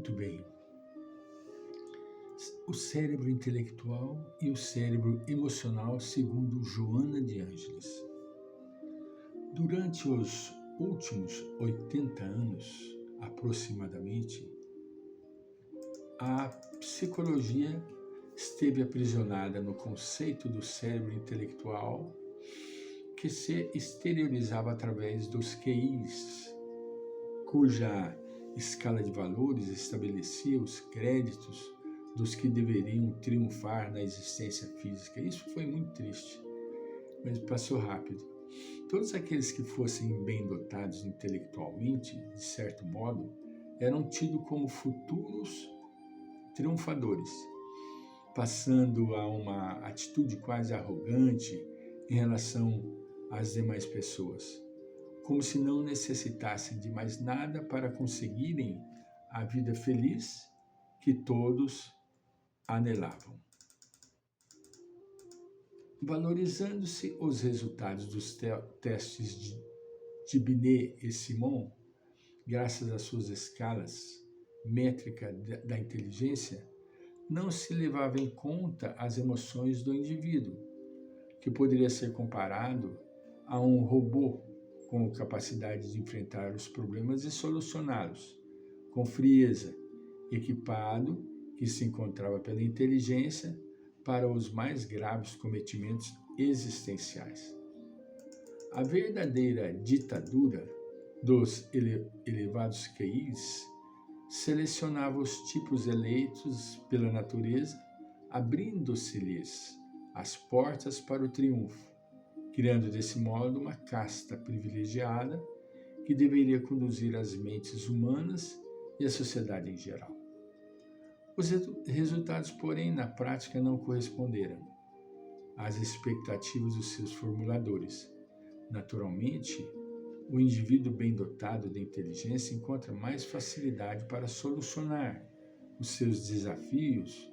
Muito bem. O cérebro intelectual e o cérebro emocional, segundo Joana de Ângeles. Durante os últimos 80 anos, aproximadamente, a psicologia esteve aprisionada no conceito do cérebro intelectual que se exteriorizava através dos QIs, cuja escala de valores estabelecia os créditos dos que deveriam triunfar na existência física. Isso foi muito triste, mas passou rápido. Todos aqueles que fossem bem dotados intelectualmente, de certo modo, eram tidos como futuros triunfadores, passando a uma atitude quase arrogante em relação às demais pessoas, como se não necessitassem de mais nada para conseguirem a vida feliz que todos anelavam. Valorizando-se os resultados dos testes de Binet e Simon, graças às suas escalas métricas da inteligência, não se levava em conta as emoções do indivíduo, que poderia ser comparado a um robô com capacidade de enfrentar os problemas e solucioná-los, com frieza, equipado que se encontrava pela inteligência para os mais graves cometimentos existenciais. A verdadeira ditadura dos elevados QIs selecionava os tipos eleitos pela natureza, abrindo-se-lhes as portas para o triunfo, criando desse modo uma casta privilegiada que deveria conduzir as mentes humanas e a sociedade em geral. Os resultados, porém, na prática não corresponderam às expectativas dos seus formuladores. Naturalmente, o indivíduo bem dotado de inteligência encontra mais facilidade para solucionar os seus desafios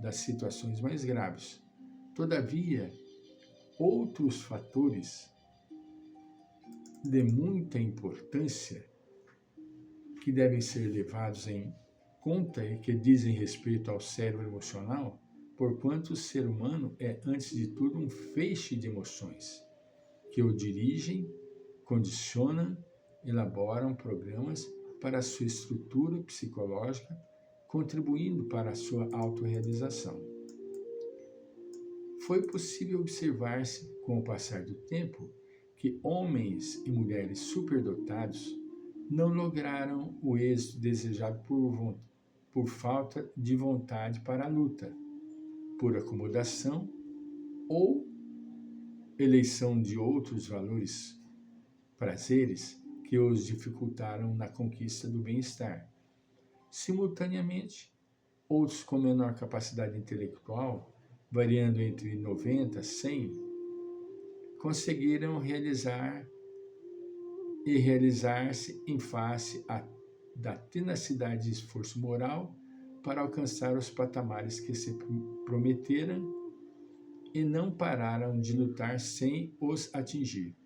das situações mais graves. Todavia, outros fatores de muita importância que devem ser levados em conta e que dizem respeito ao cérebro emocional, porquanto o ser humano é, antes de tudo, um feixe de emoções que o dirigem, condicionam, elaboram programas para a sua estrutura psicológica, contribuindo para a sua autorrealização. Foi possível observar-se, com o passar do tempo, que homens e mulheres superdotados não lograram o êxito desejado por falta de vontade para a luta, por acomodação ou eleição de outros valores, prazeres que os dificultaram na conquista do bem-estar. Simultaneamente, outros com menor capacidade intelectual, variando entre 90 e 100, conseguiram realizar-se em face da tenacidade e esforço moral para alcançar os patamares que se prometeram e não pararam de lutar sem os atingir.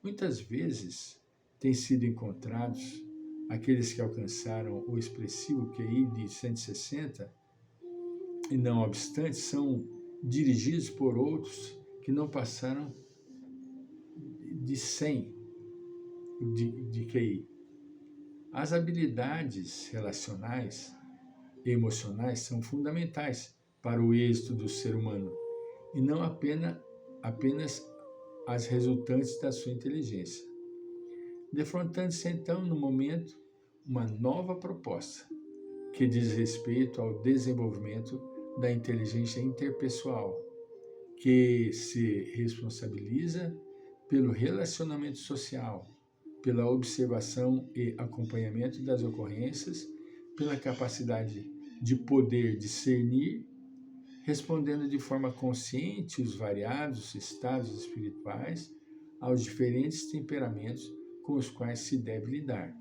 Muitas vezes têm sido encontrados aqueles que alcançaram o expressivo QI de 160 e, não obstante, são dirigidos por outros que não passaram de 100 de QI. As habilidades relacionais e emocionais são fundamentais para o êxito do ser humano e não apenas as resultantes da sua inteligência. Defrontando-se então, no momento, uma nova proposta que diz respeito ao desenvolvimento da inteligência interpessoal, que se responsabiliza pelo relacionamento social, pela observação e acompanhamento das ocorrências, pela capacidade de poder discernir, respondendo de forma consciente os variados estados espirituais aos diferentes temperamentos com os quais se deve lidar,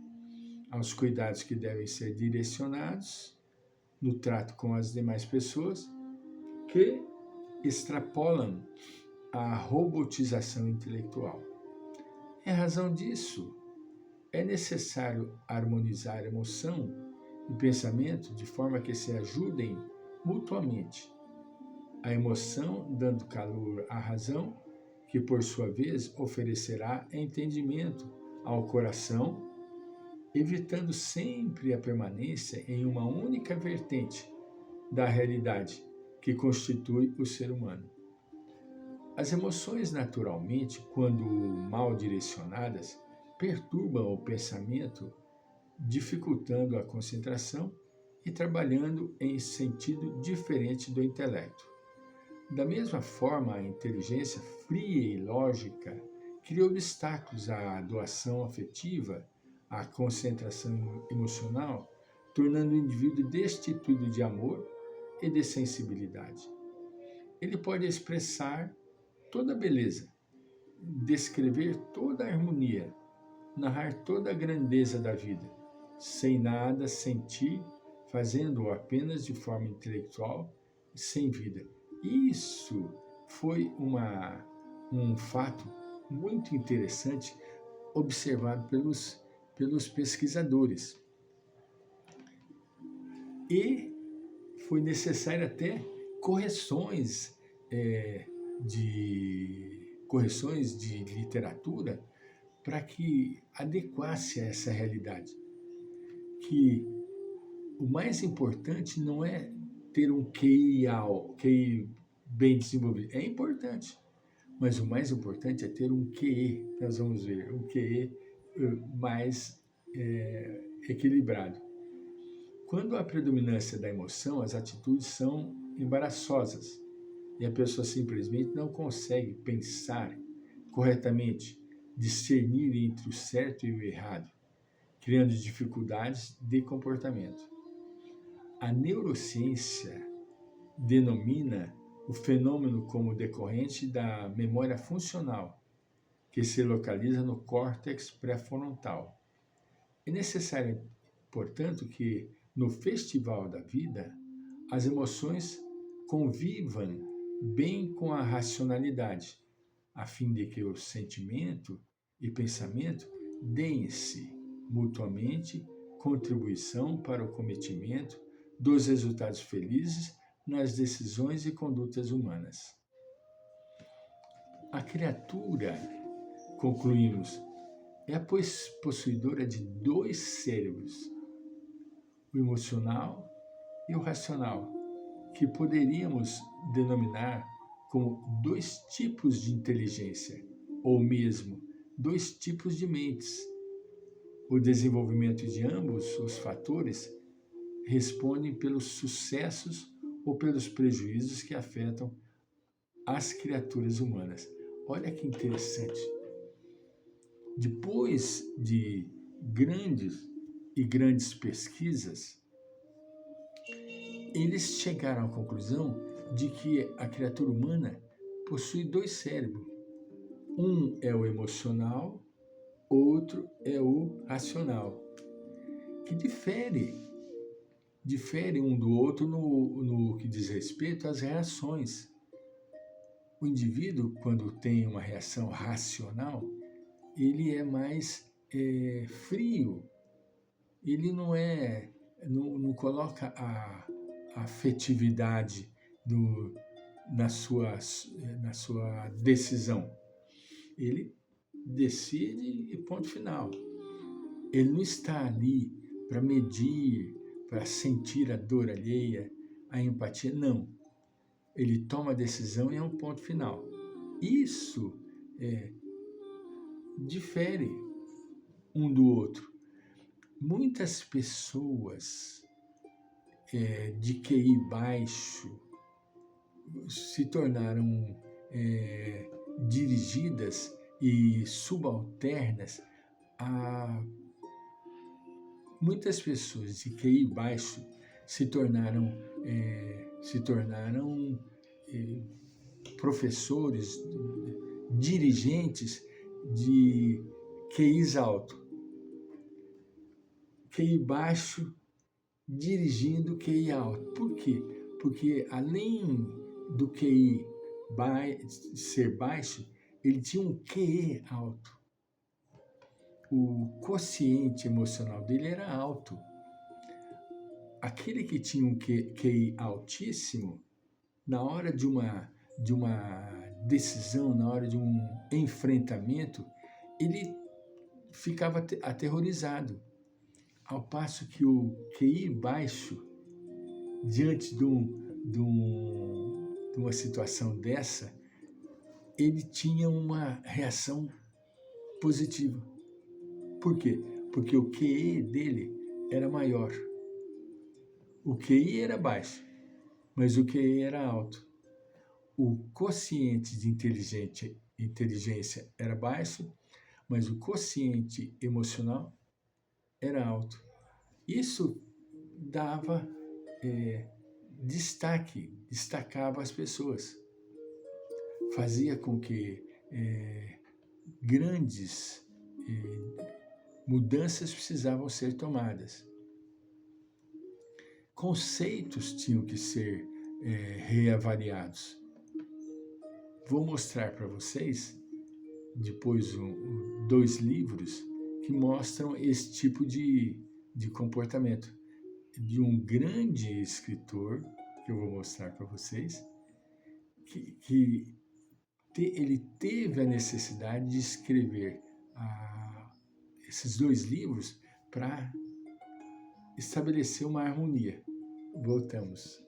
aos cuidados que devem ser direcionados no trato com as demais pessoas, que extrapolam a robotização intelectual. Em razão disso, é necessário harmonizar a emoção e pensamento de forma que se ajudem mutuamente. A emoção dando calor à razão, que por sua vez oferecerá entendimento ao coração, evitando sempre a permanência em uma única vertente da realidade que constitui o ser humano. As emoções, naturalmente, quando mal direcionadas, perturbam o pensamento, dificultando a concentração e trabalhando em sentido diferente do intelecto. Da mesma forma, a inteligência fria e lógica cria obstáculos à doação afetiva, à concentração emocional, tornando o indivíduo destituído de amor e de sensibilidade. Ele pode expressar toda a beleza, descrever toda a harmonia, narrar toda a grandeza da vida, sem nada sentir, fazendo-o apenas de forma intelectual e sem vida. Isso foi um fato muito interessante observado pelos pesquisadores. E foi necessário até correções de literatura para que adequasse a essa realidade. Que o mais importante não é ter um QI bem desenvolvido. É importante, mas o mais importante é ter um QE, nós vamos ver, um QE mais equilibrado. Quando há predominância da emoção, as atitudes são embaraçosas e a pessoa simplesmente não consegue pensar corretamente, discernir entre o certo e o errado, criando dificuldades de comportamento. A neurociência denomina o fenômeno como decorrente da memória funcional, que se localiza no córtex pré-frontal. É necessário, portanto, que no festival da vida as emoções convivam bem com a racionalidade, a fim de que o sentimento e pensamento deem-se mutuamente contribuição para o cometimento dos resultados felizes nas decisões e condutas humanas. A criatura, concluímos, é possuidora de dois cérebros, o emocional e o racional, que poderíamos denominar como dois tipos de inteligência, ou mesmo dois tipos de mentes. O desenvolvimento de ambos os fatores respondem pelos sucessos ou pelos prejuízos que afetam as criaturas humanas. Olha que interessante. Depois de grandes pesquisas, eles chegaram à conclusão de que a criatura humana possui dois cérebros. Um é o emocional, outro é o racional, que difere um do outro no que diz respeito às reações. O indivíduo, quando tem uma reação racional, ele é mais frio, ele não coloca a afetividade na sua decisão. Ele decide e ponto final. Ele não está ali para medir, para sentir a dor alheia, a empatia, não. Ele toma a decisão e é um ponto final. Isso difere um do outro. Muitas pessoas de QI baixo se tornaram dirigidas e subalternas a muitas pessoas de QI baixo se tornaram professores, dirigentes de QIs alto. QI baixo dirigindo QI alto. Por quê? Porque além do QI ser baixo, ele tinha um QE alto. O quociente emocional dele era alto. aquele que tinha um QI altíssimo, na hora de uma decisão, na hora de um enfrentamento, ele ficava aterrorizado. Ao passo que o QI baixo, diante de uma situação dessa, ele tinha uma reação positiva. Por quê? Porque o QI dele era maior. O QI era baixo, mas o QI era alto. O quociente de inteligência era baixo, mas o quociente emocional era alto. Isso dava destacava as pessoas, fazia com que grandes mudanças precisavam ser tomadas. Conceitos tinham que ser reavaliados. Vou mostrar para vocês depois 2 livros que mostram esse tipo de comportamento de um grande escritor, que eu vou mostrar para vocês, que ele teve a necessidade de escrever esses 2 livros para estabelecer uma harmonia. Voltamos.